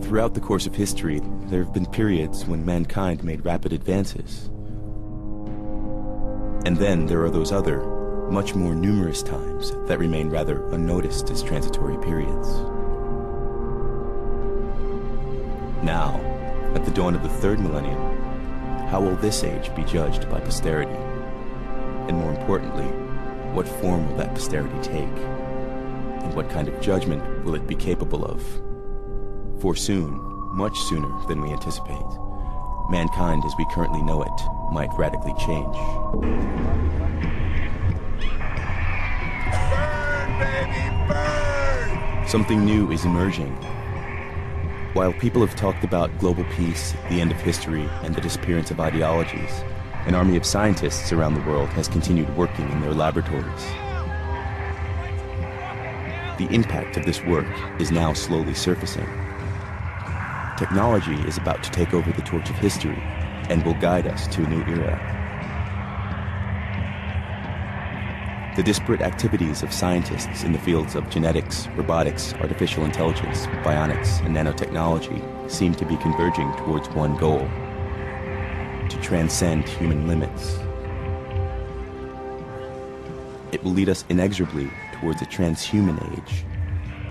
Throughout the course of history, there have been periods when mankind made rapid advances. And then there are those other, much more numerous times that remain rather unnoticed as transitory periods. Now, at the dawn of the third millennium, how will this age be judged by posterity? And more importantly, what form will that posterity take? And what kind of judgment will it be capable of? For soon, much sooner than we anticipate, mankind as we currently know it might radically change. Burn, baby, burn! Something new is emerging. While people have talked about global peace, the end of history, and the disappearance of ideologies, an army of scientists around the world has continued working in their laboratories. The impact of this work is now slowly surfacing. Technology is about to take over the torch of history and will guide us to a new era. The disparate activities of scientists in the fields of genetics, robotics, artificial intelligence, bionics, and nanotechnology seem to be converging towards one goal: to transcend human limits. It will lead us inexorably towards a transhuman age,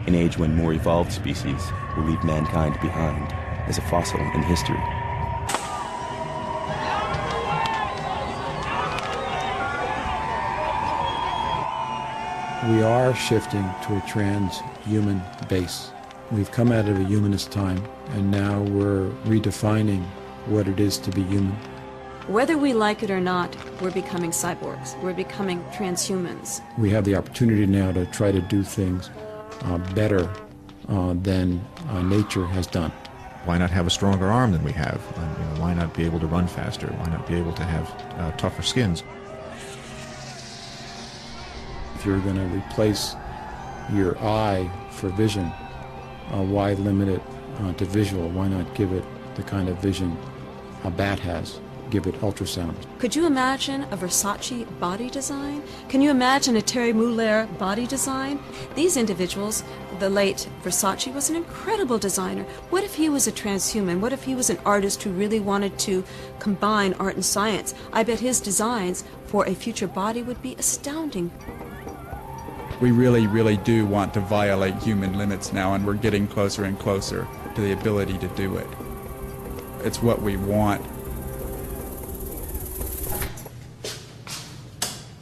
an age when more evolved species will leave mankind behind as a fossil in history. We are shifting to a transhuman base. We've come out of a humanist time, and now we're redefining what it is to be human. Whether we like it or not, we're becoming cyborgs. We're becoming transhumans. We have the opportunity now to try to do things better than nature has done. Why not have a stronger arm than we have? Why not be able to run faster? Why not be able to have tougher skins? If you're going to replace your eye for vision, why limit it to visual? Why not give it the kind of vision a bat has? Give it ultrasound. Could you imagine a Versace body design? Can you imagine a Terry Mugler body design? These individuals, the late Versace was an incredible designer. What if he was a transhuman? What if he was an artist who really wanted to combine art and science? I bet his designs for a future body would be astounding. We really, really do want to violate human limits now, and we're getting closer and closer to the ability to do it. It's what we want.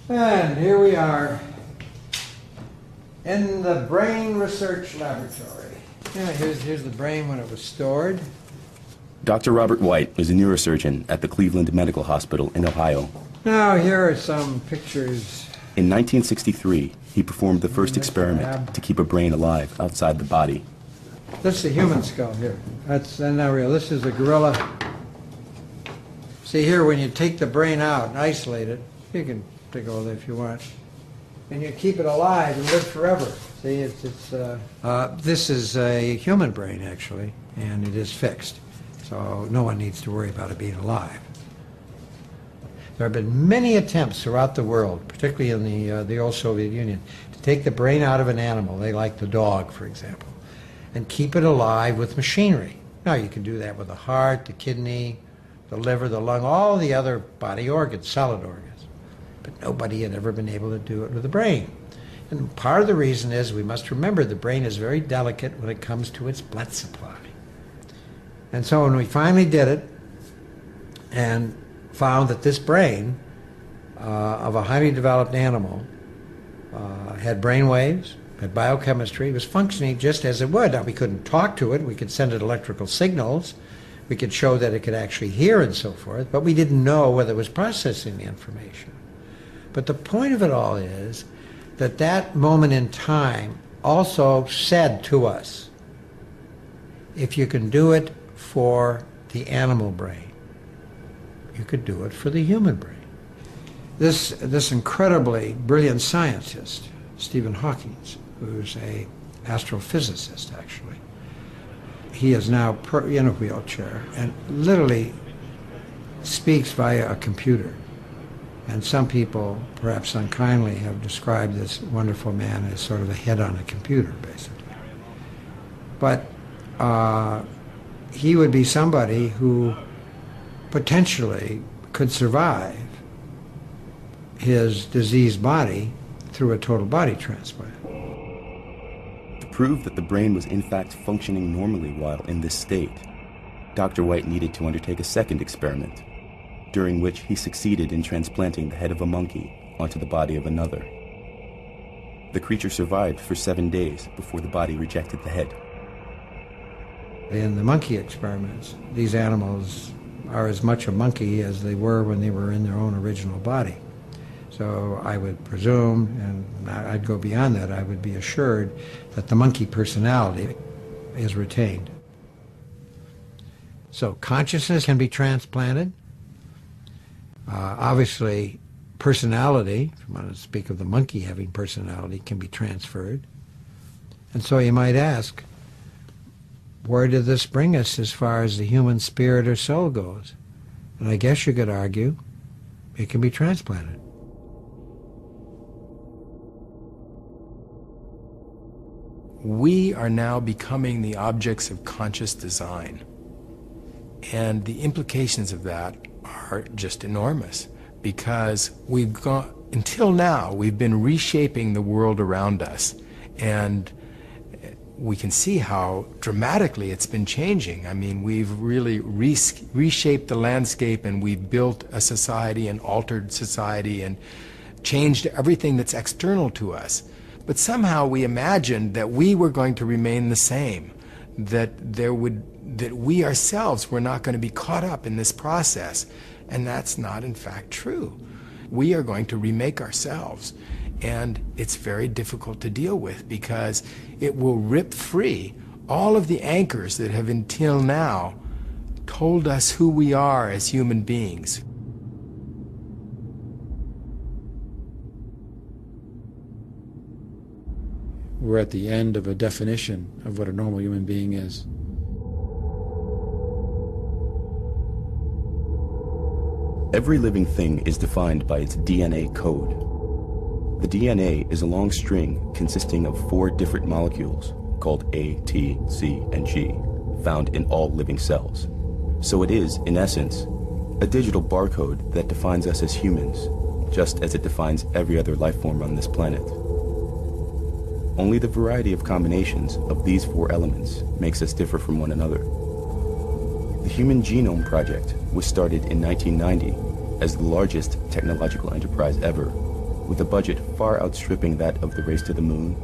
And here we are in the brain research laboratory. Yeah, here's the brain when it was stored. Dr. Robert White is a neurosurgeon at the Cleveland Medical Hospital in Ohio. Now here are some pictures. In 1963, he performed the first experiment to keep a brain alive outside the body. This is the human skull here. That's not real. This is a gorilla. See here, when you take the brain out and isolate it, you can take all that if you want, and you keep it alive and live forever. See, this is a human brain actually, and it is fixed, so no one needs to worry about it being alive. There have been many attempts throughout the world, particularly in the old Soviet Union, to take the brain out of an animal, they like the dog, for example, and keep it alive with machinery. Now you can do that with the heart, the kidney, the liver, the lung, all the other body organs, solid organs. But nobody had ever been able to do it with the brain. And part of the reason is we must remember the brain is very delicate when it comes to its blood supply. And so when we finally did it and found that this brain of a highly developed animal had brain waves, had biochemistry, was functioning just as it would. Now we couldn't talk to it, we could send it electrical signals, we could show that it could actually hear and so forth, but we didn't know whether it was processing the information. But the point of it all is that that moment in time also said to us, if you can do it for the animal brain, you could do it for the human brain. This incredibly brilliant scientist, Stephen Hawking, who's an astrophysicist actually, he is now in a wheelchair and literally speaks via a computer. And some people, perhaps unkindly, have described this wonderful man as sort of a head on a computer, basically. But he would be somebody who potentially could survive his diseased body through a total body transplant. To prove that the brain was in fact functioning normally while in this state, Dr. White needed to undertake a second experiment, during which he succeeded in transplanting the head of a monkey onto the body of another. The creature survived for 7 days before the body rejected the head. In the monkey experiments, these animals are as much a monkey as they were when they were in their own original body. So I would presume, and I'd go beyond that, I would be assured that the monkey personality is retained. So consciousness can be transplanted. Obviously, personality, if you want to speak of the monkey having personality, can be transferred. And so you might ask, where did this bring us as far as the human spirit or soul goes? And I guess you could argue it can be transplanted. We are now becoming the objects of conscious design. And the implications of that are just enormous, because we've gone, until now, we've been reshaping the world around us. And we can see how dramatically it's been changing. I mean, we've really reshaped the landscape, and we've built a society and altered society and changed everything that's external to us. But somehow we imagined that we were going to remain the same, that we ourselves were not going to be caught up in this process. And that's not, in fact, true. We are going to remake ourselves. And it's very difficult to deal with, because it will rip free all of the anchors that have until now told us who we are as human beings. We're at the end of a definition of what a normal human being is. Every living thing is defined by its DNA code. The DNA is a long string consisting of 4 different molecules called A, T, C, and G, found in all living cells. So it is, in essence, a digital barcode that defines us as humans, just as it defines every other life form on this planet. Only the variety of combinations of these 4 elements makes us differ from one another. The Human Genome Project was started in 1990 as the largest technological enterprise ever, with a budget far outstripping that of the race to the moon,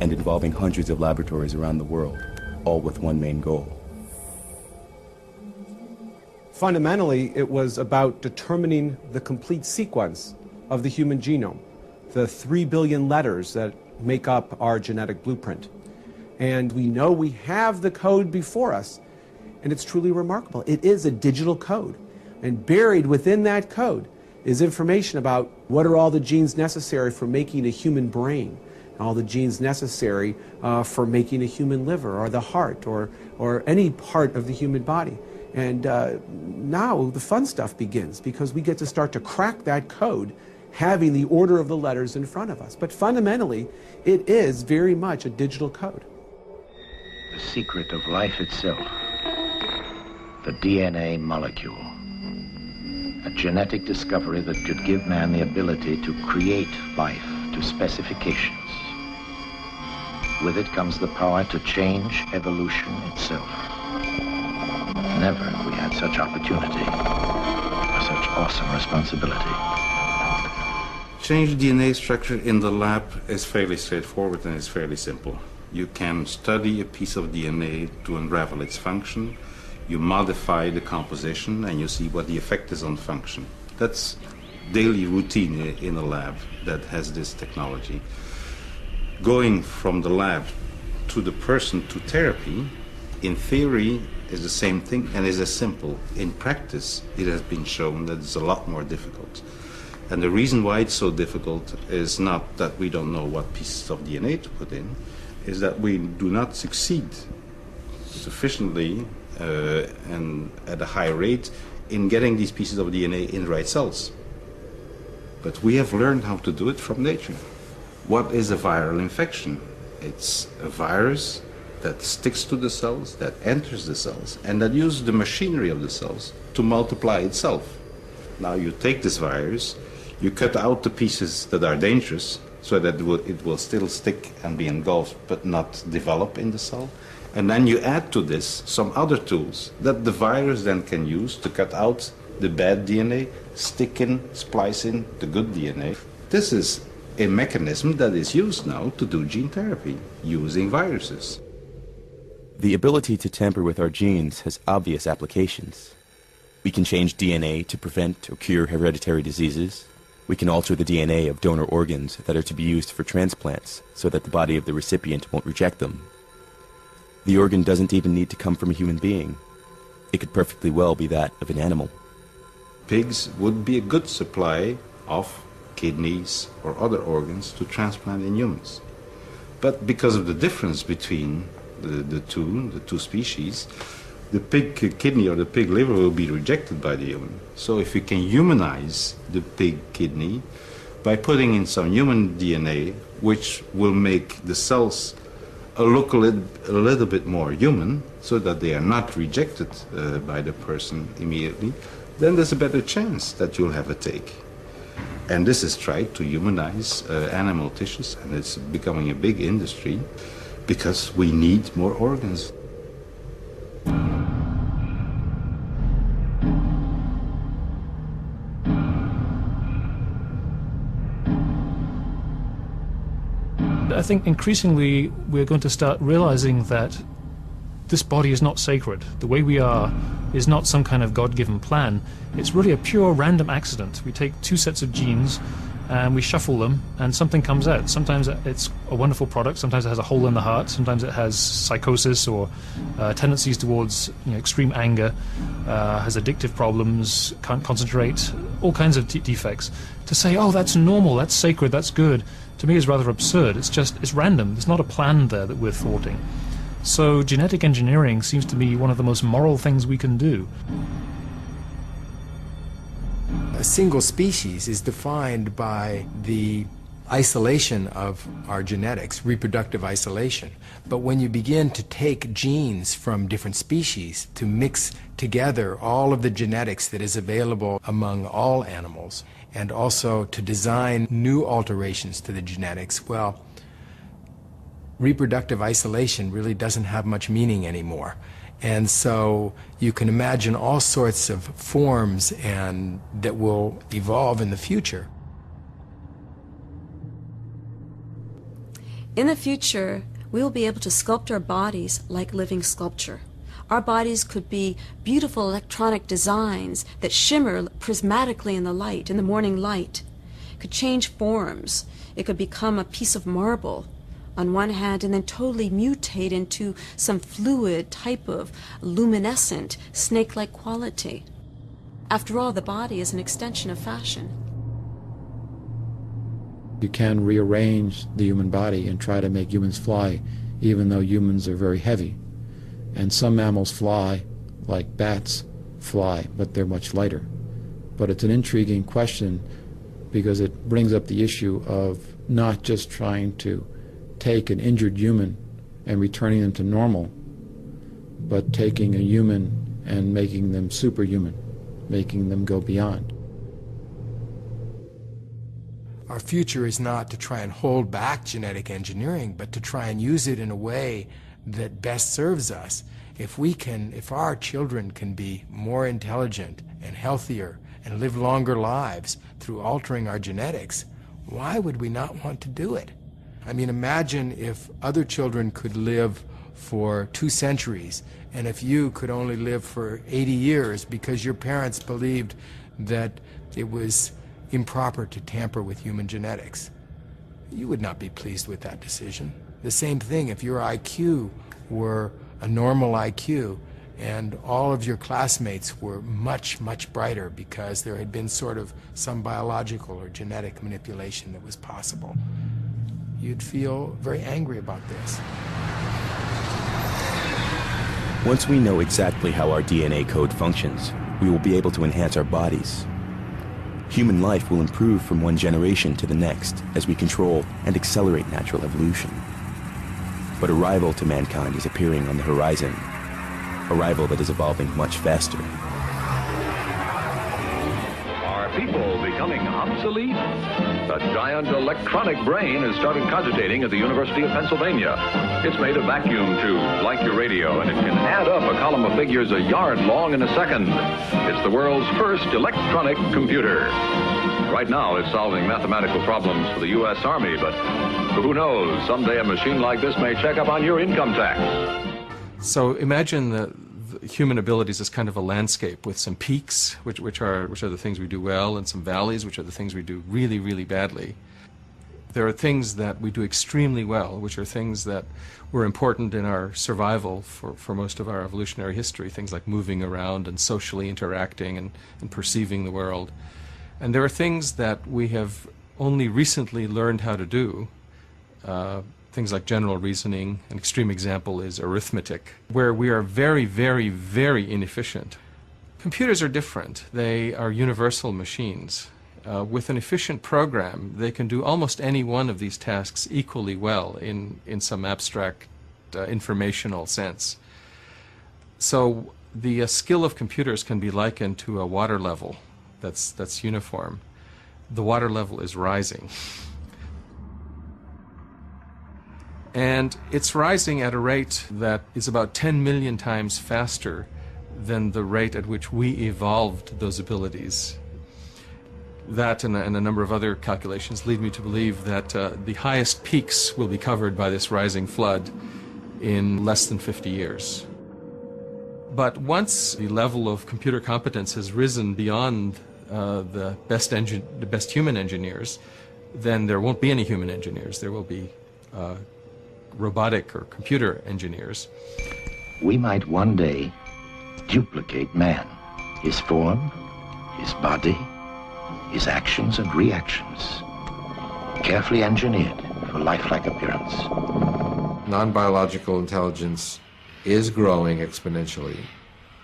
and involving hundreds of laboratories around the world, all with one main goal. Fundamentally, it was about determining the complete sequence of the human genome, the 3 billion letters that make up our genetic blueprint. And we know we have the code before us, and it's truly remarkable. It is a digital code, and buried within that code is information about what are all the genes necessary for making a human brain, all the genes necessary for making a human liver, or the heart, or any part of the human body. And now the fun stuff begins, because we get to start to crack that code, having the order of the letters in front of us. But fundamentally, it is very much a digital code. The secret of life itself, the DNA molecule. A genetic discovery that could give man the ability to create life to specifications. With it comes the power to change evolution itself. Never have we had such opportunity, or such awesome responsibility. Change DNA structure in the lab is fairly straightforward and it's fairly simple. You can study a piece of DNA to unravel its function. You modify the composition and you see what the effect is on function. That's daily routine in a lab that has this technology. Going from the lab to the person to therapy, in theory, is the same thing and is as simple. In practice, it has been shown that it's a lot more difficult. And the reason why it's so difficult is not that we don't know what pieces of DNA to put in, is that we do not succeed sufficiently and at a high rate in getting these pieces of DNA in the right cells. But we have learned how to do it from nature. What is a viral infection? It's a virus that sticks to the cells, that enters the cells, and that uses the machinery of the cells to multiply itself. Now you take this virus, you cut out the pieces that are dangerous so that it will still stick and be engulfed but not develop in the cell. And then you add to this some other tools that the virus then can use to cut out the bad DNA, stick in, splice in the good DNA. This is a mechanism that is used now to do gene therapy using viruses. The ability to tamper with our genes has obvious applications. We can change DNA to prevent or cure hereditary diseases. We can alter the DNA of donor organs that are to be used for transplants so that the body of the recipient won't reject them. The organ doesn't even need to come from a human being. It could perfectly well be that of an animal. Pigs would be a good supply of kidneys or other organs to transplant in humans. But because of the difference between the two species, the pig kidney or the pig liver will be rejected by the human. So if we can humanize the pig kidney by putting in some human DNA, which will make the cells look a little bit more human, so that they are not rejected by the person immediately, then there's a better chance that you'll have a take. And this is tried to humanize animal tissues, and it's becoming a big industry because we need more organs. I think increasingly we're going to start realizing that this body is not sacred. The way we are is not some kind of God-given plan. It's really a pure random accident. We take two sets of genes and we shuffle them and something comes out. Sometimes it's a wonderful product, sometimes it has a hole in the heart, sometimes it has psychosis or tendencies towards extreme anger, has addictive problems, can't concentrate, all kinds of defects. To say, oh, that's normal, that's sacred, that's good, to me is rather absurd. It's random. There's not a plan there that we're thwarting. So genetic engineering seems to me one of the most moral things we can do. A single species is defined by the isolation of our genetics, reproductive isolation. But when you begin to take genes from different species to mix together all of the genetics that is available among all animals, and also to design new alterations to the genetics, well, reproductive isolation really doesn't have much meaning anymore. And so you can imagine all sorts of forms and that will evolve in the future. In the future, we will be able to sculpt our bodies like living sculpture. Our bodies could be beautiful electronic designs that shimmer prismatically in the light, in the morning light. It could change forms. It could become a piece of marble on one hand and then totally mutate into some fluid type of luminescent, snake-like quality. After all, the body is an extension of fashion. You can rearrange the human body and try to make humans fly, even though humans are very heavy. And some mammals fly, like bats fly, but they're much lighter. But it's an intriguing question because it brings up the issue of not just trying to take an injured human and returning them to normal, but taking a human and making them superhuman, making them go beyond. Our future is not to try and hold back genetic engineering, but to try and use it in a way that best serves us. If our children can be more intelligent and healthier and live longer lives through altering our genetics, why would we not want to do it? I mean, imagine if other children could live for 2 centuries, and if you could only live for 80 years because your parents believed that it was improper to tamper with human genetics. You would not be pleased with that decision. The same thing if your IQ were a normal IQ and all of your classmates were much, much brighter because there had been sort of some biological or genetic manipulation that was possible. You'd feel very angry about this. Once we know exactly how our DNA code functions, we will be able to enhance our bodies. Human life will improve from one generation to the next as we control and accelerate natural evolution. But a rival to mankind is appearing on the horizon, a rival that is evolving much faster. Are people becoming obsolete? A giant electronic brain has started cogitating at the University of Pennsylvania. It's made of vacuum tubes like your radio, and it can add up a column of figures a yard long in a second. It's the world's first electronic computer. Right now, it's solving mathematical problems for the U.S. Army, but who knows? Someday a machine like this may check up on your income tax. So imagine the human abilities as kind of a landscape with some peaks, which are the things we do well, and some valleys, which are the things we do really, really badly. There are things that we do extremely well, which are things that were important in our survival for most of our evolutionary history, things like moving around and socially interacting and perceiving the world. And there are things that we have only recently learned how to do, things like general reasoning. An extreme example is arithmetic, where we are very, very, very inefficient. Computers are different. They are universal machines. With an efficient program, they can do almost any one of these tasks equally well in some abstract informational sense. So the skill of computers can be likened to a water level that's uniform. The water level is rising. And it's rising at a rate that is about 10 million times faster than the rate at which we evolved those abilities. That and a number of other calculations lead me to believe that the highest peaks will be covered by this rising flood in less than 50 years. But once the level of computer competence has risen beyond the best human engineers, then there won't be any human engineers. There will be robotic or computer engineers. We might one day duplicate man, his form, his body, his actions and reactions, carefully engineered for lifelike appearance. Non-biological intelligence is growing exponentially.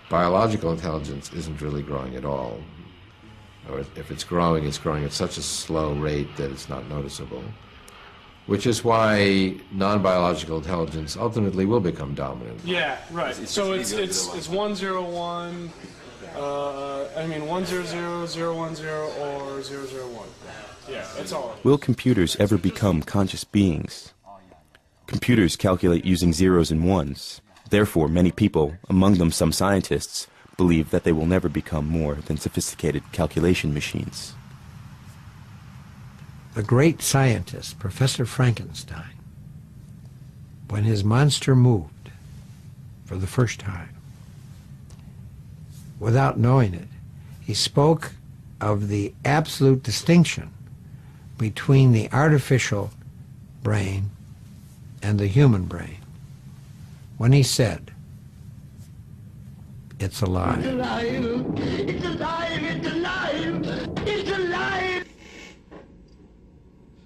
Biological intelligence isn't really growing at all. Or if it's growing at such a slow rate that it's not noticeable. Which is why non-biological intelligence ultimately will become dominant. Yeah, right. So it's 101, 100, 010, or 001. Yeah, that's all. Will computers ever become conscious beings? Computers calculate using zeros and ones. Therefore, many people, among them some scientists, believe that they will never become more than sophisticated calculation machines. The great scientist, Professor Frankenstein, when his monster moved for the first time, without knowing it, he spoke of the absolute distinction between the artificial brain and the human brain when he said, "It's alive." It's alive! It's alive! It's alive! It's alive!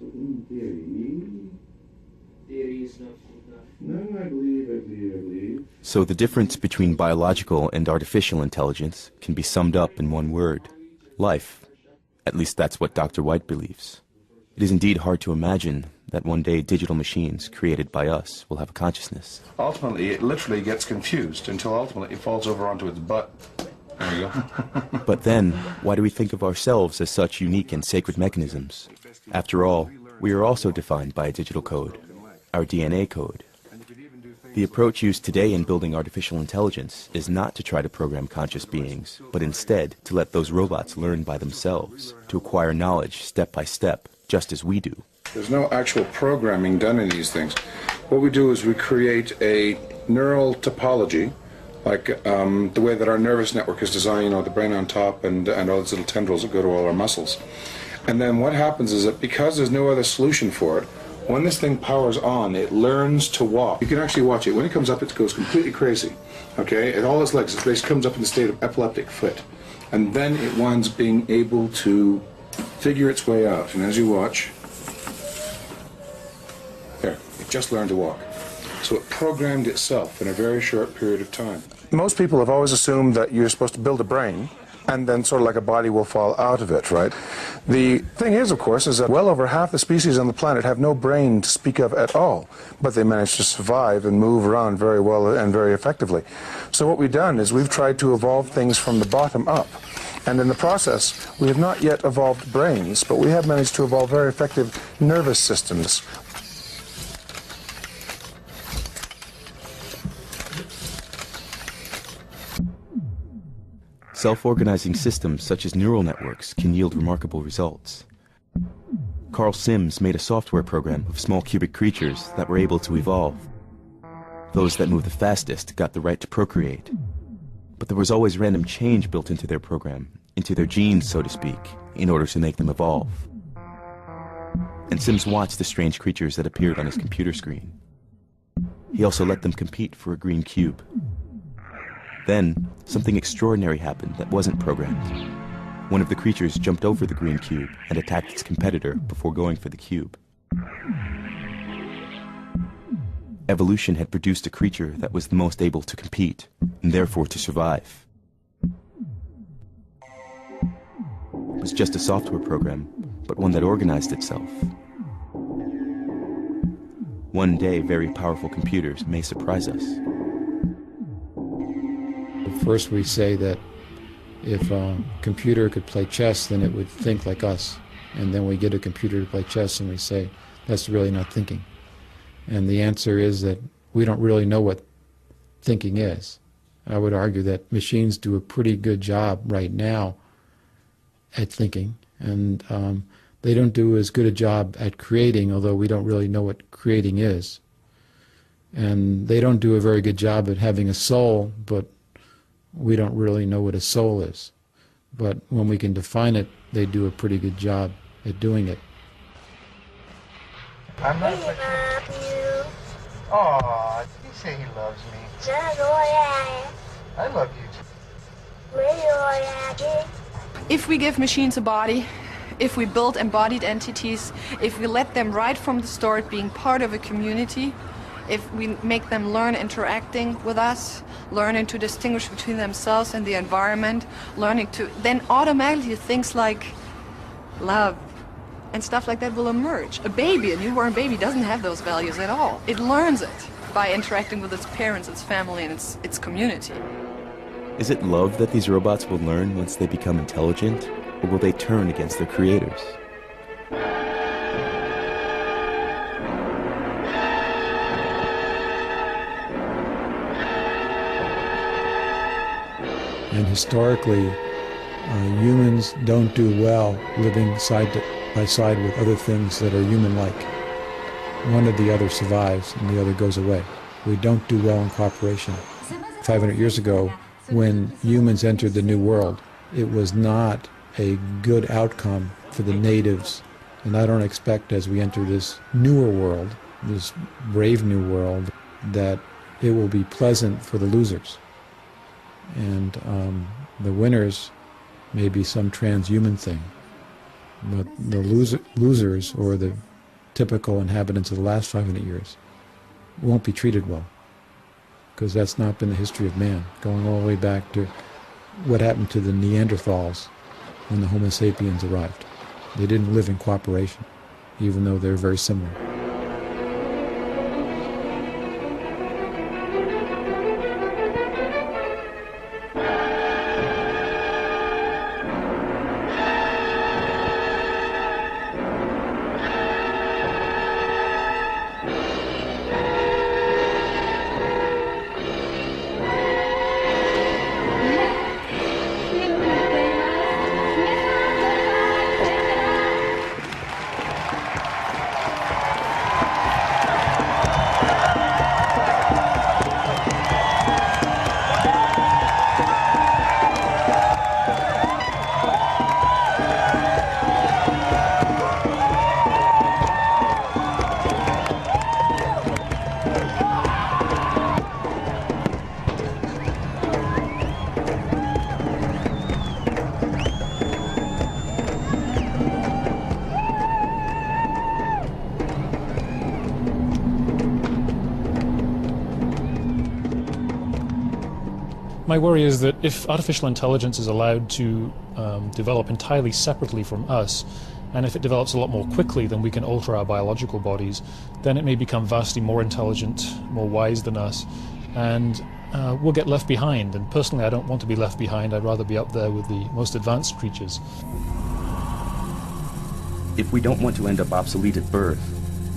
In theory is not enough. No, I believe. So the difference between biological and artificial intelligence can be summed up in one word: life. At least that's what Dr. White believes. It is indeed hard to imagine that one day digital machines created by us will have a consciousness. Ultimately, it literally gets confused until ultimately it falls over onto its butt. There you go. But then, why do we think of ourselves as such unique and sacred mechanisms? After all, we are also defined by a digital code, our DNA code. The approach used today in building artificial intelligence is not to try to program conscious beings, but instead to let those robots learn by themselves, to acquire knowledge step by step, just as we do. There's no actual programming done in these things. What we do is we create a neural topology, like the way that our nervous network is designed, the brain on top and all these little tendrils that go to all our muscles. And then what happens is that because there's no other solution for it, when this thing powers on, it learns to walk. You can actually watch it. When it comes up, it goes completely crazy. Okay? And all its legs, it basically comes up in the state of epileptic fit. And then it winds being able to figure its way out. And as you watch, there, it just learned to walk. So it programmed itself in a very short period of time. Most people have always assumed that you're supposed to build a brain and then sort of like a body will fall out of it, right? The thing is, of course, is that well over half the species on the planet have no brain to speak of at all, but they manage to survive and move around very well and very effectively. So what we've done is we've tried to evolve things from the bottom up. And in the process, we have not yet evolved brains, but we have managed to evolve very effective nervous systems. Self-organizing systems such as neural networks can yield remarkable results. Carl Sims made a software program of small cubic creatures that were able to evolve. Those that moved the fastest got the right to procreate. But there was always random change built into their program, into their genes, so to speak, in order to make them evolve. And Sims watched the strange creatures that appeared on his computer screen. He also let them compete for a green cube. Then, something extraordinary happened that wasn't programmed. One of the creatures jumped over the green cube and attacked its competitor before going for the cube. Evolution had produced a creature that was the most able to compete, and therefore to survive. It was just a software program, but one that organized itself. One day, very powerful computers may surprise us. First we say that if a computer could play chess, then it would think like us. And then we get a computer to play chess and we say, that's really not thinking. And the answer is that we don't really know what thinking is. I would argue that machines do a pretty good job right now at thinking, and they don't do as good a job at creating, although we don't really know what creating is. And they don't do a very good job at having a soul, but we don't really know what a soul is. But when we can define it, they do a pretty good job at doing it. I'm not like you. Aw, he say he loves me. I love you too. If we give machines a body, if we build embodied entities, if we let them right from the start being part of a community, if we make them learn interacting with us, learning to distinguish between themselves and the environment, then automatically things like love and stuff like that will emerge. A baby, a newborn baby, doesn't have those values at all. It learns it by interacting with its parents, its family, and its community. Is it love that these robots will learn once they become intelligent, or will they turn against their creators? And historically, humans don't do well living side by side with other things that are human-like. One or the other survives and the other goes away. We don't do well in cooperation. 500 years ago, when humans entered the New World, it was not a good outcome for the natives. And I don't expect as we enter this newer world, this brave new world, that it will be pleasant for the losers. And the winners may be some transhuman thing. But the losers, or the typical inhabitants of the last 500 years, won't be treated well. Because that's not been the history of man, going all the way back to what happened to the Neanderthals when the Homo sapiens arrived. They didn't live in cooperation, even though they're very similar. My worry is that if artificial intelligence is allowed to develop entirely separately from us, and if it develops a lot more quickly than we can alter our biological bodies, then it may become vastly more intelligent, more wise than us, and we'll get left behind. And personally, I don't want to be left behind. I'd rather be up there with the most advanced creatures. If we don't want to end up obsolete at birth,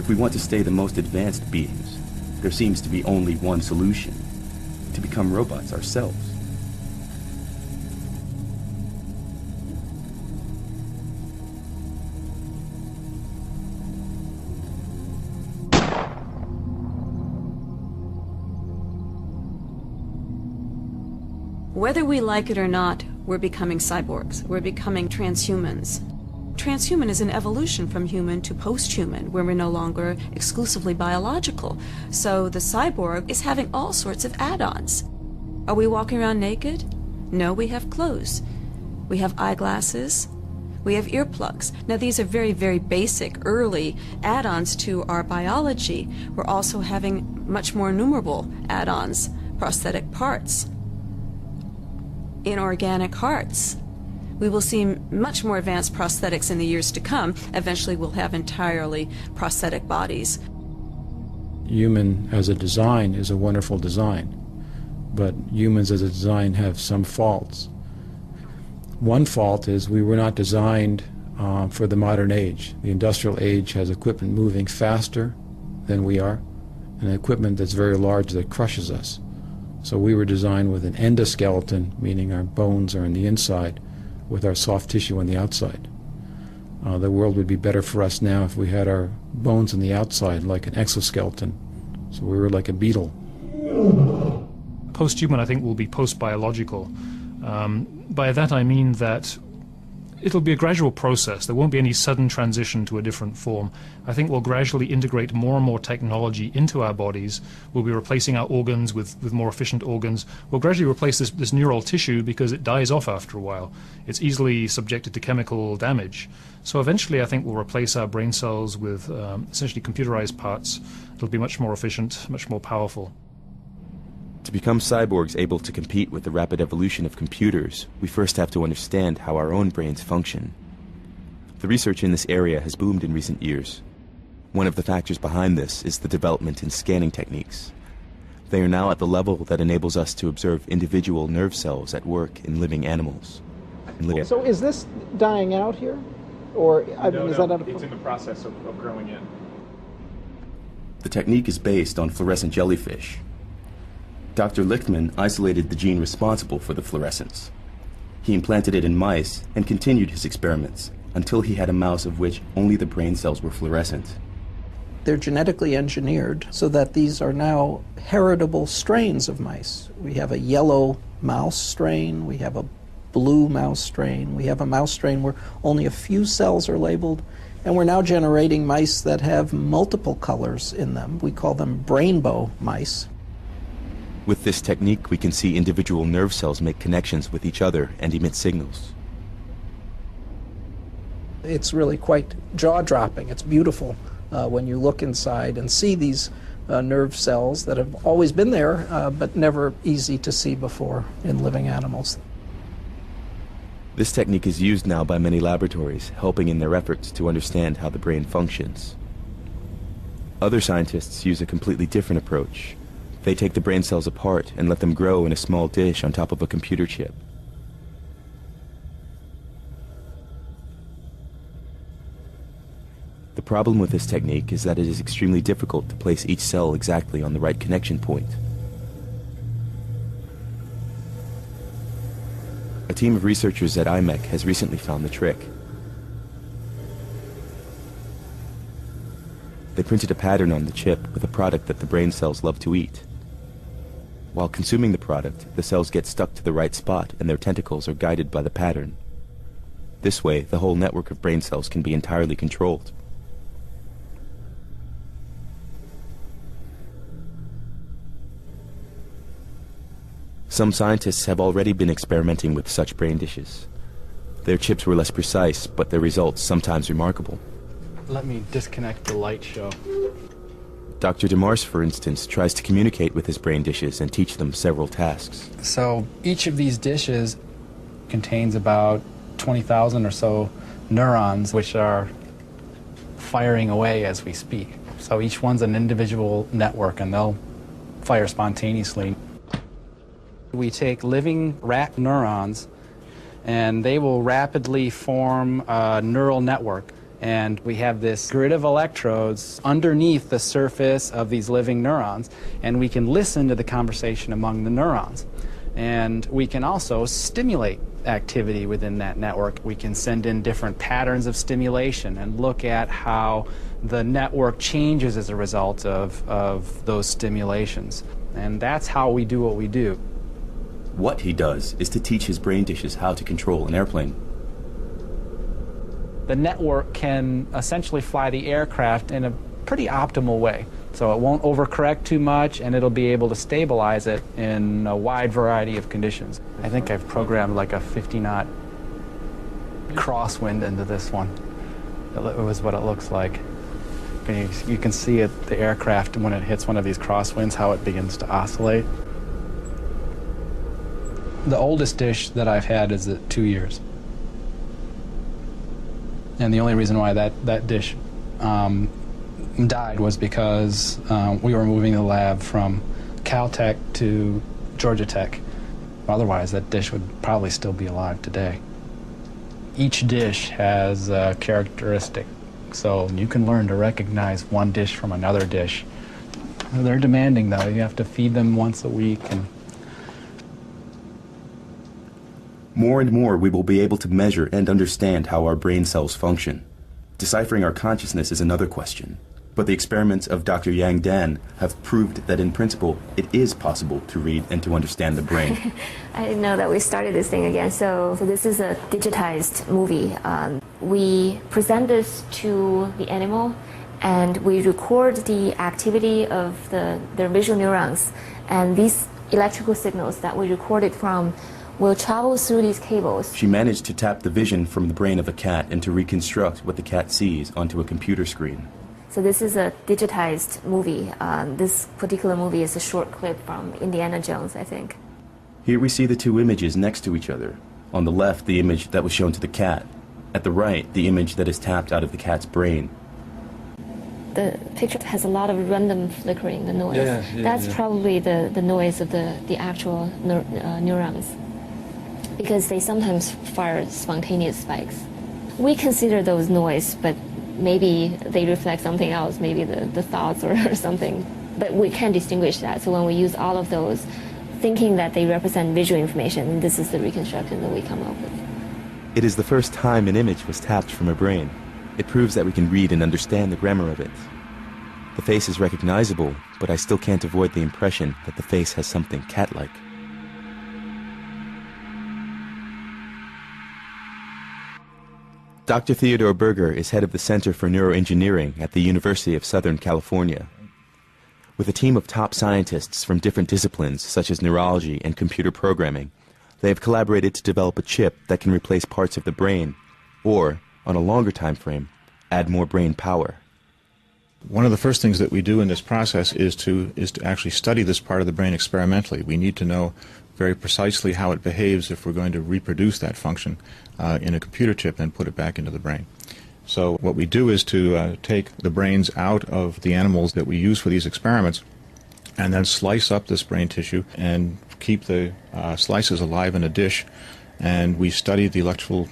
if we want to stay the most advanced beings, there seems to be only one solution: to become robots ourselves. Whether we like it or not, we're becoming cyborgs. We're becoming transhumans. Transhuman is an evolution from human to post-human, where we're no longer exclusively biological. So the cyborg is having all sorts of add-ons. Are we walking around naked? No, we have clothes. We have eyeglasses. We have earplugs. Now these are very, very basic, early add-ons to our biology. We're also having much more innumerable add-ons, prosthetic parts, inorganic hearts. We will see much more advanced prosthetics in the years to come. Eventually we'll have entirely prosthetic bodies. Human as a design is a wonderful design, but humans as a design have some faults. One fault is we were not designed for the modern age. The industrial age has equipment moving faster than we are, and equipment that's very large that crushes us. So we were designed with an endoskeleton, meaning our bones are on the inside, with our soft tissue on the outside. The world would be better for us now if we had our bones on the outside, like an exoskeleton. So we were like a beetle. Post-human, I think, will be post-biological. By that I mean that it'll be a gradual process. There won't be any sudden transition to a different form. I think we'll gradually integrate more and more technology into our bodies. We'll be replacing our organs with more efficient organs. We'll gradually replace this neural tissue because it dies off after a while. It's easily subjected to chemical damage. So eventually I think we'll replace our brain cells with essentially computerized parts. It'll be much more efficient, much more powerful. To become cyborgs able to compete with the rapid evolution of computers, we first have to understand how our own brains function. The research in this area has boomed in recent years. One of the factors behind this is the development in scanning techniques. They are now at the level that enables us to observe individual nerve cells at work in living animals. So is this dying out here? Or I mean, is that it's in the process of growing in. The technique is based on fluorescent jellyfish. Dr. Lichtman isolated the gene responsible for the fluorescence. He implanted it in mice and continued his experiments until he had a mouse of which only the brain cells were fluorescent. They're genetically engineered so that these are now heritable strains of mice. We have a yellow mouse strain, we have a blue mouse strain, we have a mouse strain where only a few cells are labeled, and we're now generating mice that have multiple colors in them. We call them rainbow mice. With this technique, we can see individual nerve cells make connections with each other and emit signals. It's really quite jaw-dropping. It's beautiful when you look inside and see these nerve cells that have always been there, but never easy to see before in living animals. This technique is used now by many laboratories, helping in their efforts to understand how the brain functions. Other scientists use a completely different approach. They take the brain cells apart and let them grow in a small dish on top of a computer chip. The problem with this technique is that it is extremely difficult to place each cell exactly on the right connection point. A team of researchers at IMEC has recently found the trick. They printed a pattern on the chip with a product that the brain cells love to eat. While consuming the product, the cells get stuck to the right spot and their tentacles are guided by the pattern. This way, the whole network of brain cells can be entirely controlled. Some scientists have already been experimenting with such brain dishes. Their chips were less precise, but their results sometimes remarkable. Let me disconnect the light show. Dr. DeMars, for instance, tries to communicate with his brain dishes and teach them several tasks. So each of these dishes contains about 20,000 or so neurons, which are firing away as we speak. So each one's an individual network, and they'll fire spontaneously. We take living rat neurons, and they will rapidly form a neural network. And we have this grid of electrodes underneath the surface of these living neurons, and we can listen to the conversation among the neurons. And we can also stimulate activity within that network. We can send in different patterns of stimulation and look at how the network changes as a result of those stimulations. And that's how we do what we do. What he does is to teach his brain dishes how to control an airplane. The network can essentially fly the aircraft in a pretty optimal way. So it won't overcorrect too much, and it'll be able to stabilize it in a wide variety of conditions. I think I've programmed like a 50-knot crosswind into this one. It was what it looks like. You can see it, the aircraft, when it hits one of these crosswinds, how it begins to oscillate. The oldest dish that I've had is at 2 years. And the only reason why that dish died was because we were moving the lab from Caltech to Georgia Tech. Otherwise, that dish would probably still be alive today. Each dish has a characteristic, so you can learn to recognize one dish from another dish. They're demanding, though. You have to feed them once a week. More and more, we will be able to measure and understand how our brain cells function. Deciphering our consciousness is another question. But the experiments of Dr. Yang Dan have proved that in principle, it is possible to read and to understand the brain. I didn't know that we started this thing again. So this is a digitized movie. We present this to the animal, and we record the activity of their visual neurons. And these electrical signals that we recorded from will travel through these cables. She managed to tap the vision from the brain of a cat and to reconstruct what the cat sees onto a computer screen. So this is a digitized movie. This particular movie is a short clip from Indiana Jones, I think. Here we see the two images next to each other. On the left, the image that was shown to the cat. At the right, the image that is tapped out of the cat's brain. The picture has a lot of random flickering, the noise. That's probably the noise of the actual neurons, because they sometimes fire spontaneous spikes. We consider those noise, but maybe they reflect something else, maybe the thoughts or something. But we can't distinguish that. So when we use all of those, thinking that they represent visual information, this is the reconstruction that we come up with. It is the first time an image was tapped from a brain. It proves that we can read and understand the grammar of it. The face is recognizable, but I still can't avoid the impression that the face has something cat-like. Dr. Theodore Berger is head of the Center for Neuroengineering at the University of Southern California. With a team of top scientists from different disciplines, such as neurology and computer programming, they have collaborated to develop a chip that can replace parts of the brain, or, on a longer time frame, add more brain power. One of the first things that we do in this process is to actually study this part of the brain experimentally. We need to know very precisely how it behaves if we're going to reproduce that function in a computer chip and put it back into the brain. So what we do is to take the brains out of the animals that we use for these experiments and then slice up this brain tissue and keep the slices alive in a dish, and we study the electrical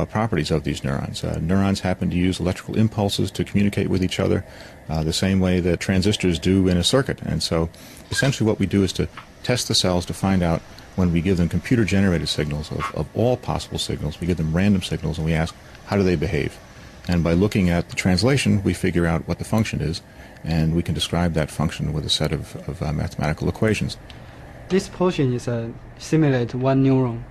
properties of these neurons. Neurons happen to use electrical impulses to communicate with each other the same way that transistors do in a circuit. And so essentially what we do is to test the cells to find out, when we give them computer-generated signals of all possible signals, we give them random signals and we ask, how do they behave? And by looking at the translation, we figure out what the function is, and we can describe that function with a set of mathematical equations. This portion is simulate one neuron.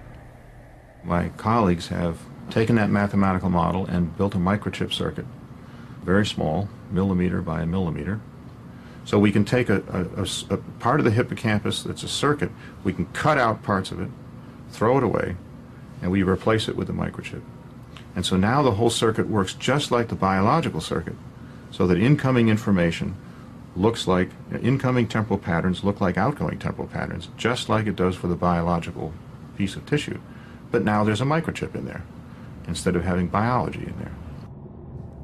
My colleagues have taken that mathematical model and built a microchip circuit, very small, millimeter by a millimeter. So we can take a part of the hippocampus that's a circuit, we can cut out parts of it, throw it away, and we replace it with the microchip. And so now the whole circuit works just like the biological circuit, so that incoming information looks like, incoming temporal patterns look like outgoing temporal patterns, just like it does for the biological piece of tissue. But now there's a microchip in there, instead of having biology in there.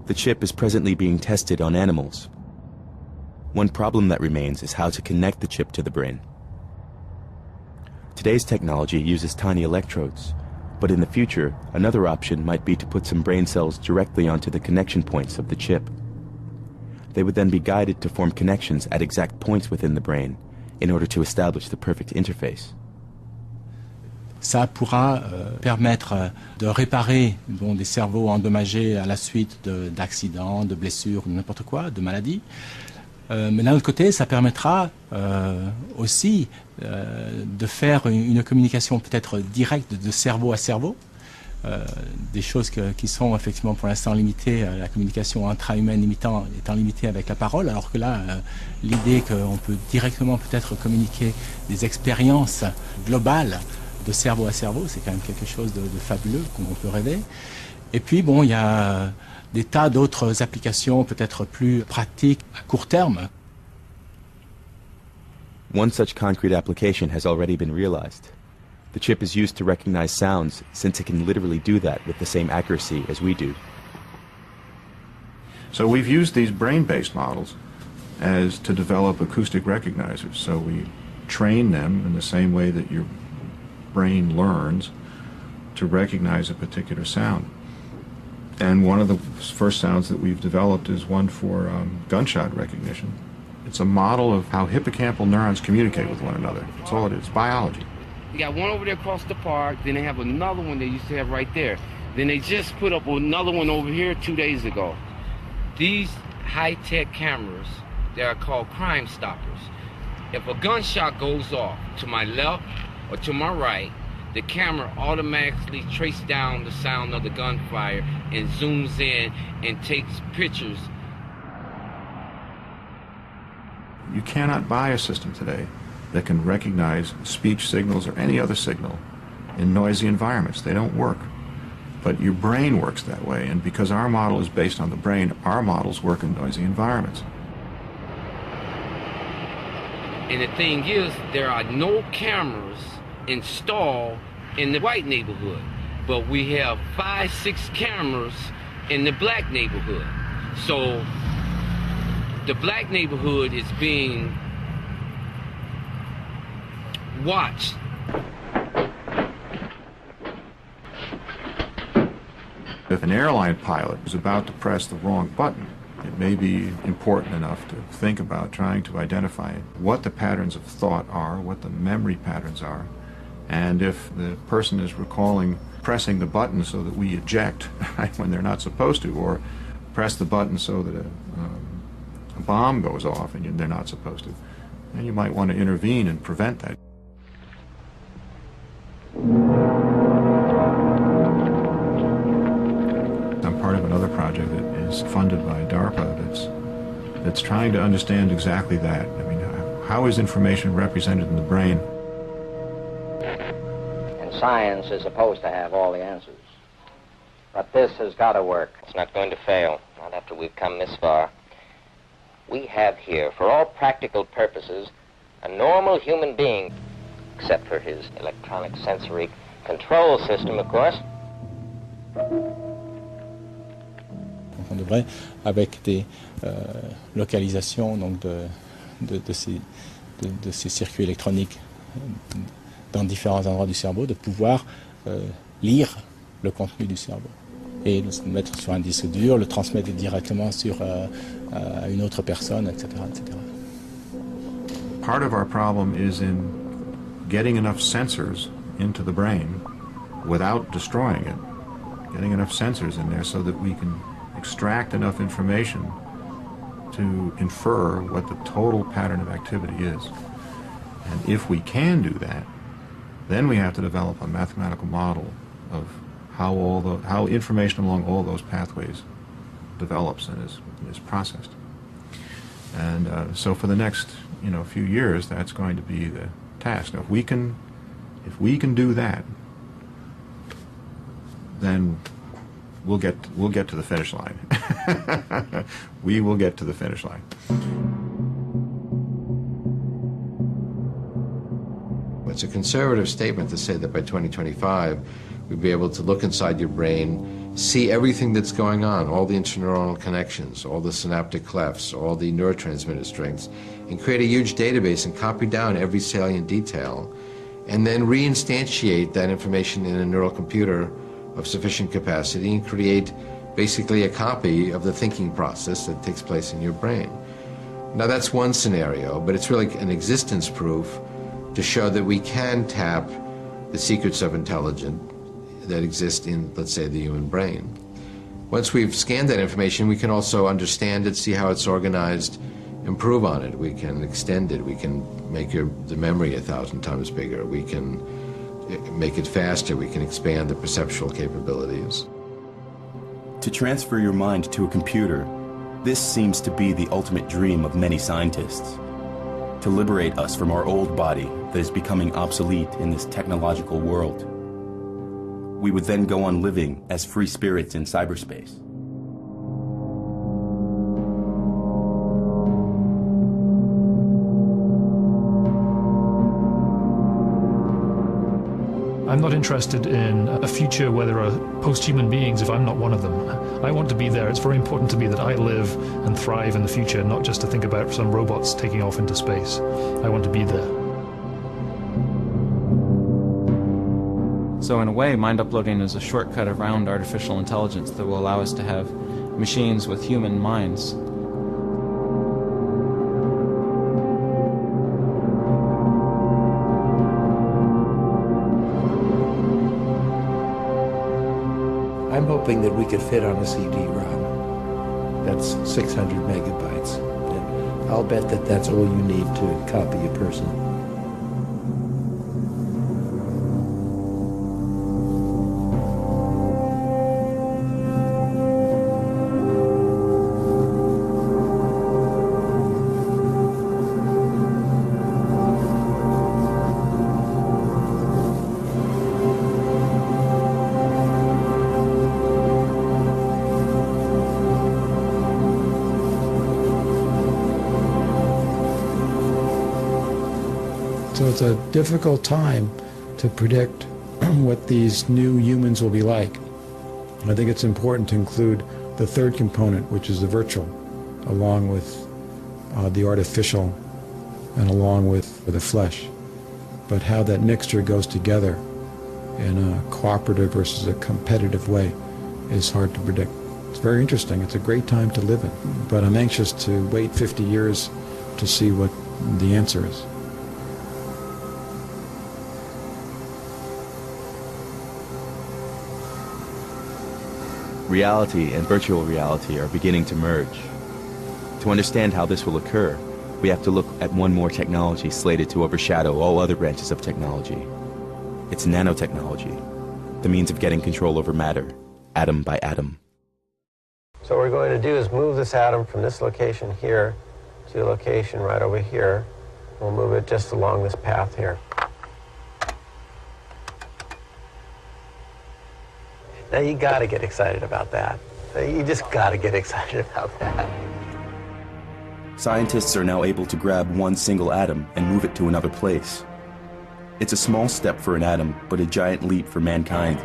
The chip is presently being tested on animals. One problem that remains is how to connect the chip to the brain. Today's technology uses tiny electrodes, but in the future, another option might be to put some brain cells directly onto the connection points of the chip. They would then be guided to form connections at exact points within the brain in order to establish the perfect interface. Ça pourra permettre de réparer des cerveaux endommagés à la suite d'accidents, de blessures, n'importe quoi, de maladies. Mais d'un autre côté, ça permettra aussi de faire une communication peut-être directe de cerveau à cerveau. Des choses qui sont effectivement pour l'instant limitées, la communication intra-humaine étant limitée avec la parole, alors que là, l'idée qu'on peut directement peut-être communiquer des expériences globales de cerveau à cerveau, c'est quand même quelque chose de fabuleux qu'on peut rêver. Et puis bon, il y a des tas d'autres applications peut-être plus pratiques à court terme. One such concrete application has already been realized. The chip is used to recognize sounds, since it can literally do that with the same accuracy as we do. So we've used these brain-based models as to develop acoustic recognizers. So we train them in the same way that your brain learns to recognize a particular sound. And one of the first sounds that we've developed is one for gunshot recognition. It's a model of how hippocampal neurons communicate with one another. That's all it is, biology. You got one over there across the park, then they have another one they used to have right there. Then they just put up another one over here 2 days ago. These high-tech cameras, they are called Crime Stoppers. If a gunshot goes off to my left or to my right, the camera automatically traces down the sound of the gunfire and zooms in and takes pictures. You cannot buy a system today that can recognize speech signals or any other signal in noisy environments. They don't work. But your brain works that way, and because our model is based on the brain, our models work in noisy environments. And the thing is, there are no cameras installed in the white neighborhood, but we have 5, 6 cameras in the black neighborhood. So the black neighborhood is being watched. If an airline pilot is about to press the wrong button, it may be important enough to think about trying to identify what the patterns of thought are, what the memory patterns are, and if the person is recalling pressing the button so that we eject when they're not supposed to, or press the button so that a bomb goes off and they're not supposed to, then you might want to intervene and prevent that. I'm part of another project that is funded by DARPA that's trying to understand exactly that. I mean, how is information represented in the brain? And science is supposed to have all the answers. But this has got to work. It's not going to fail, not after we've come this far. We have here, for all practical purposes, a normal human being, except for his electronic sensory control system, of course. On devrait, avec des localisations donc de ces circuits électroniques dans différents endroits du cerveau, de pouvoir lire le contenu du cerveau et le mettre sur un disque dur, le transmettre directement sur à une autre personne, etc., etc. Part of our problem is in getting enough sensors into the brain without destroying it. Getting enough sensors in there so that we can extract enough information to infer what the total pattern of activity is. And if we can do that, then we have to develop a mathematical model of how information along all those pathways develops and is processed. And so for the next few years, that's going to be the task. Now, if we can do that, then we'll get to the finish line. We will get to the finish line. It's a conservative statement to say that by 2025, we'll be able to look inside your brain, see everything that's going on, all the interneuronal connections, all the synaptic clefts, all the neurotransmitter strengths, and create a huge database and copy down every salient detail, and then reinstantiate that information in a neural computer of sufficient capacity and create basically a copy of the thinking process that takes place in your brain. Now that's one scenario, but it's really an existence proof to show that we can tap the secrets of intelligence that exist in, let's say, the human brain. Once we've scanned that information, we can also understand it, see how it's organized, improve on it. We can extend it. We can make the memory 1,000 times bigger. We can make it faster. We can expand the perceptual capabilities. To transfer your mind to a computer, this seems to be the ultimate dream of many scientists. To liberate us from our old body that is becoming obsolete in this technological world. We would then go on living as free spirits in cyberspace. I'm not interested in a future where there are post-human beings if I'm not one of them. I want to be there. It's very important to me that I live and thrive in the future, not just to think about some robots taking off into space. I want to be there. So in a way, mind uploading is a shortcut around artificial intelligence that will allow us to have machines with human minds. I'm hoping that we could fit on a CD-ROM. That's 600 megabytes. And I'll bet that that's all you need to copy a person. So it's a difficult time to predict what these new humans will be like. I think it's important to include the third component, which is the virtual, along with the artificial and along with the flesh. But how that mixture goes together in a cooperative versus a competitive way is hard to predict. It's very interesting. It's a great time to live in. But I'm anxious to wait 50 years to see what the answer is. Reality and virtual reality are beginning to merge. To understand how this will occur, we have to look at one more technology slated to overshadow all other branches of technology. It's nanotechnology, the means of getting control over matter, atom by atom. So what we're going to do is move this atom from this location here to a location right over here. We'll move it just along this path here. Now you got to get excited about that. You just got to get excited about that. Scientists are now able to grab one single atom and move it to another place. It's a small step for an atom, but a giant leap for mankind.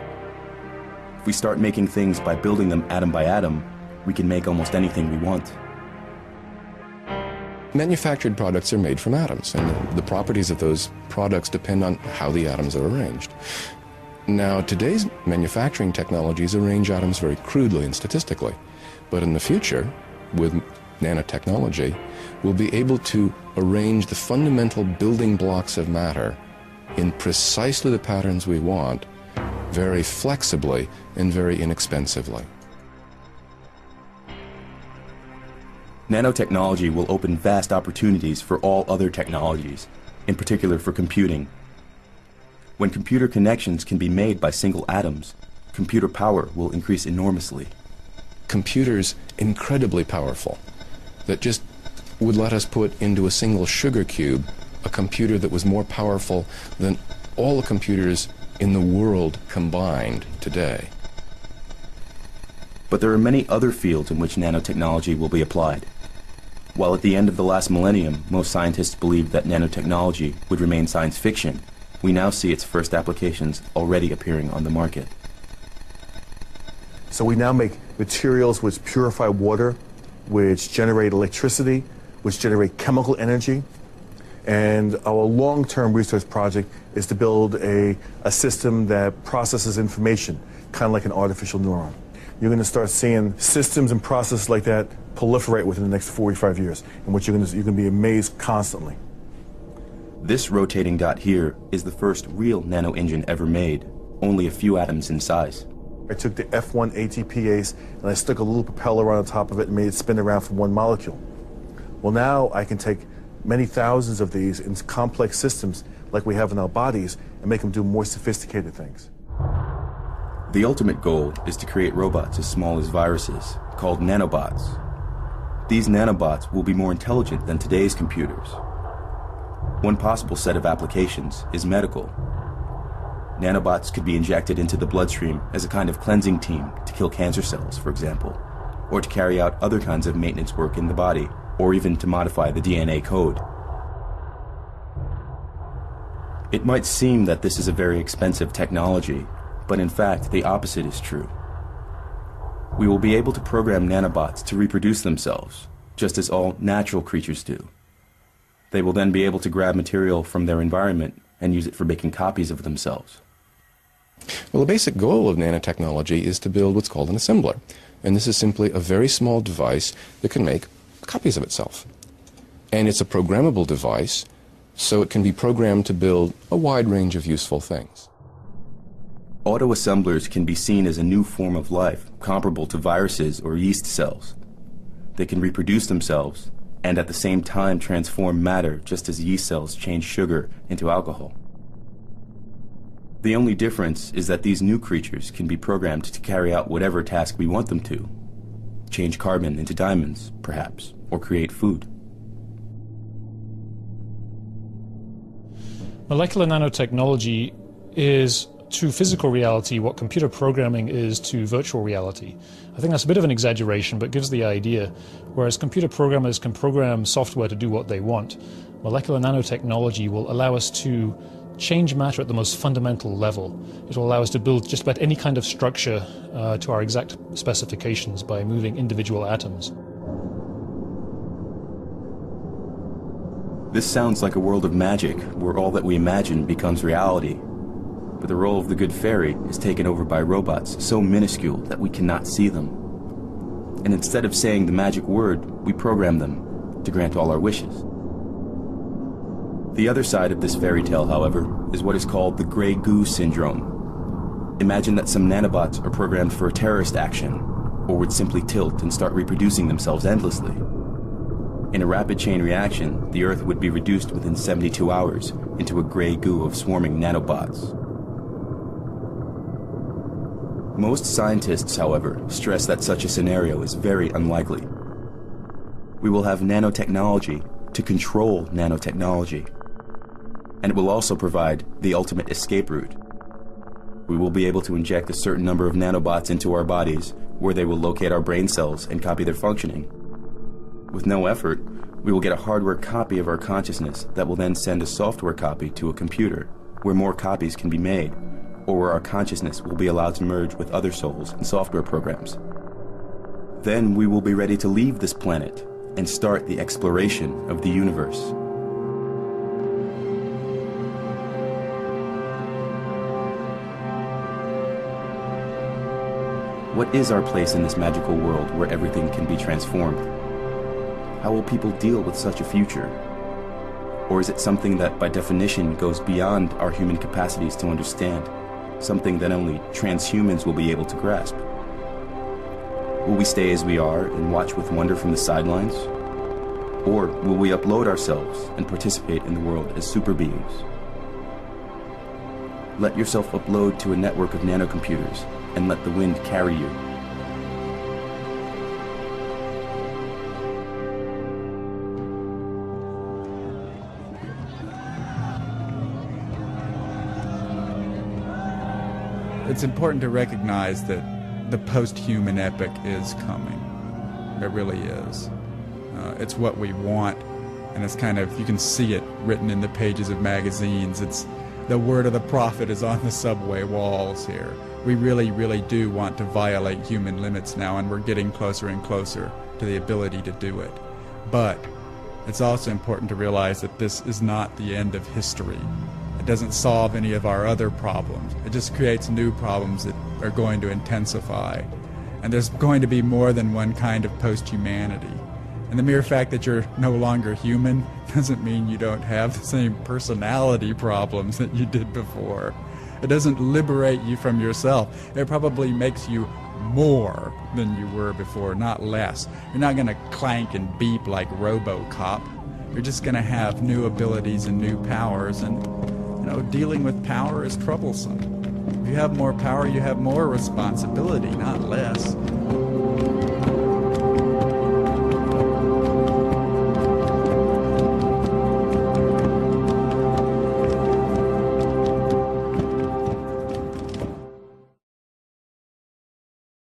If we start making things by building them atom by atom, we can make almost anything we want. Manufactured products are made from atoms, and the properties of those products depend on how the atoms are arranged. Now, today's manufacturing technologies arrange atoms very crudely and statistically, but in the future, with nanotechnology, we'll be able to arrange the fundamental building blocks of matter in precisely the patterns we want, very flexibly and very inexpensively. Nanotechnology will open vast opportunities for all other technologies, in particular for computing. When computer connections can be made by single atoms, computer power will increase enormously. Computers incredibly powerful that just would let us put into a single sugar cube a computer that was more powerful than all the computers in the world combined today. But there are many other fields in which nanotechnology will be applied. While at the end of the last millennium, most scientists believed that nanotechnology would remain science fiction, we now see its first applications already appearing on the market. So we now make materials which purify water, which generate electricity, which generate chemical energy. And our long-term research project is to build a system that processes information, kind of like an artificial neuron. You're going to start seeing systems and processes like that proliferate within the next 45 years, in which you're going to be amazed constantly. This rotating dot here is the first real nano-engine ever made, only a few atoms in size. I took the F1 ATPase and I stuck a little propeller on the top of it and made it spin around from one molecule. Well, now I can take many thousands of these in complex systems like we have in our bodies and make them do more sophisticated things. The ultimate goal is to create robots as small as viruses, called nanobots. These nanobots will be more intelligent than today's computers. One possible set of applications is medical. Nanobots could be injected into the bloodstream as a kind of cleansing team to kill cancer cells, for example, or to carry out other kinds of maintenance work in the body, or even to modify the DNA code. It might seem that this is a very expensive technology, but in fact, the opposite is true. We will be able to program nanobots to reproduce themselves, just as all natural creatures do. They will then be able to grab material from their environment and use it for making copies of themselves. Well, the basic goal of nanotechnology is to build what's called an assembler. And this is simply a very small device that can make copies of itself. And it's a programmable device, so it can be programmed to build a wide range of useful things. Autoassemblers can be seen as a new form of life, comparable to viruses or yeast cells. They can reproduce themselves, and at the same time transform matter just as yeast cells change sugar into alcohol. The only difference is that these new creatures can be programmed to carry out whatever task we want them to. Change carbon into diamonds, perhaps, or create food. Molecular nanotechnology is to physical reality what computer programming is to virtual reality. I think that's a bit of an exaggeration, but gives the idea. Whereas computer programmers can program software to do what they want, molecular nanotechnology will allow us to change matter at the most fundamental level. It will allow us to build just about any kind of structure to our exact specifications by moving individual atoms. This sounds like a world of magic, where all that we imagine becomes reality. But the role of the good fairy is taken over by robots so minuscule that we cannot see them. And instead of saying the magic word, we program them to grant all our wishes. The other side of this fairy tale, however, is what is called the gray goo syndrome. Imagine that some nanobots are programmed for a terrorist action, or would simply tilt and start reproducing themselves endlessly. In a rapid chain reaction, the Earth would be reduced within 72 hours into a gray goo of swarming nanobots. Most scientists, however, stress that such a scenario is very unlikely. We will have nanotechnology to control nanotechnology, and it will also provide the ultimate escape route. We will be able to inject a certain number of nanobots into our bodies, where they will locate our brain cells and copy their functioning. With no effort, we will get a hardware copy of our consciousness that will then send a software copy to a computer, where more copies can be made, or where our consciousness will be allowed to merge with other souls and software programs. Then we will be ready to leave this planet and start the exploration of the universe. What is our place in this magical world where everything can be transformed? How will people deal with such a future? Or is it something that by definition goes beyond our human capacities to understand? Something that only transhumans will be able to grasp? Will we stay as we are and watch with wonder from the sidelines? Or will we upload ourselves and participate in the world as super beings? Let yourself upload to a network of nanocomputers and let the wind carry you. It's important to recognize that the post-human epoch is coming. It really is. It's what we want, and it's kind of, you can see it written in the pages of magazines. It's the word of the prophet is on the subway walls here. We really, really do want to violate human limits now, and we're getting closer and closer to the ability to do it. But it's also important to realize that this is not the end of history. It doesn't solve any of our other problems. It just creates new problems that are going to intensify. And there's going to be more than one kind of post-humanity. And the mere fact that you're no longer human doesn't mean you don't have the same personality problems that you did before. It doesn't liberate you from yourself. It probably makes you more than you were before, not less. You're not going to clank and beep like RoboCop. You're just going to have new abilities and new powers, and dealing with power is troublesome. If you have more power, you have more responsibility, not less.